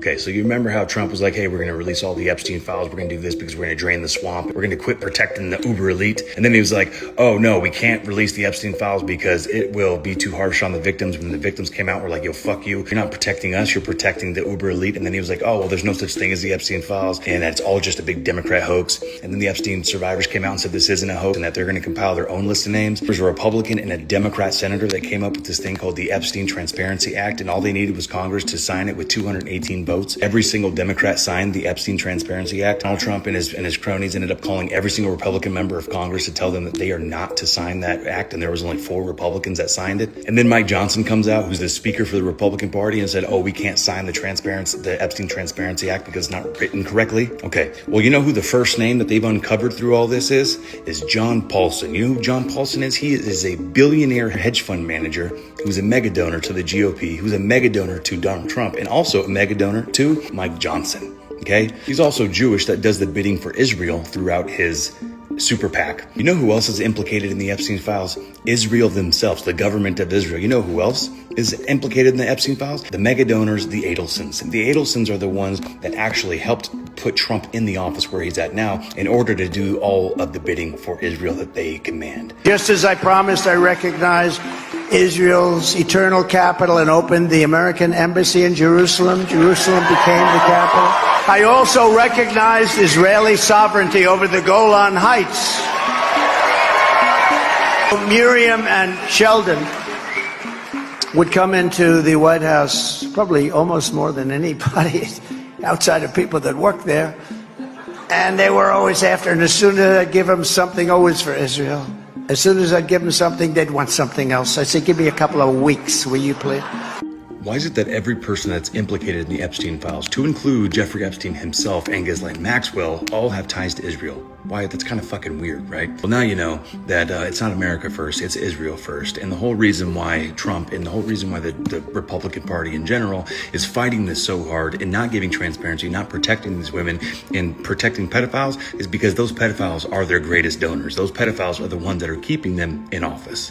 Okay, so you remember how Trump was like, hey, we're going to release all the Epstein files. We're going to do this because we're going to drain the swamp. We're going to quit protecting the uber elite. And then he was like, oh, no, we can't release the Epstein files because it will be too harsh on the victims. When the victims came out, we're like, yo, fuck you. You're not protecting us. You're protecting the uber elite. And then he was like, oh, well, there's no such thing as the Epstein files. And that's all just a big Democrat hoax. And then the Epstein survivors came out and said this isn't a hoax and that they're going to compile their own list of names. There's a Republican and a Democrat senator that came up with this thing called the Epstein Transparency Act. And all they needed was Congress to sign it with 218 votes. Every single Democrat signed the Epstein Transparency Act. Donald Trump and his cronies ended up calling every single Republican member of Congress to tell them that they are not to sign that act, and there was only 4 Republicans that signed it. And then Mike Johnson comes out, who's the Speaker for the Republican Party, and said, oh, we can't sign the Epstein Transparency Act because it's not written correctly. Okay, well, you know who the first name that they've uncovered through all this is John Paulson. You know who John Paulson is? He is a billionaire hedge fund manager who's a mega donor to the GOP, who's a mega donor to Donald Trump, and also a mega donor to Mike Johnson. Okay, he's also Jewish that does the bidding for Israel throughout his super PAC. You know who else is implicated in the Epstein files? Israel themselves, the government of Israel. You know who else is implicated in the Epstein files? The mega donors, the Adelsons. The Adelsons are the ones that actually helped put Trump in the office where he's at now in order to do all of the bidding for Israel that they command. Just as I promised, I recognize Israel's eternal capital and opened the American embassy in Jerusalem. Jerusalem became the capital. I also recognized Israeli sovereignty over the Golan Heights. Miriam and Sheldon would come into the White House probably almost more than anybody outside of people that work there. And they were always after, and as soon as I'd give them something, always for Israel. As soon as I'd give them something, they'd want something else. I said, give me a couple of weeks, will you please? Why is it that every person that's implicated in the Epstein files, to include Jeffrey Epstein himself and Ghislaine Maxwell, all have ties to Israel? Why? That's kind of fucking weird, right? Well, now you know that it's not America first, it's Israel first. And the whole reason why Trump and the whole reason why the Republican Party in general is fighting this so hard and not giving transparency, not protecting these women and protecting pedophiles is because those pedophiles are their greatest donors. Those pedophiles are the ones that are keeping them in office.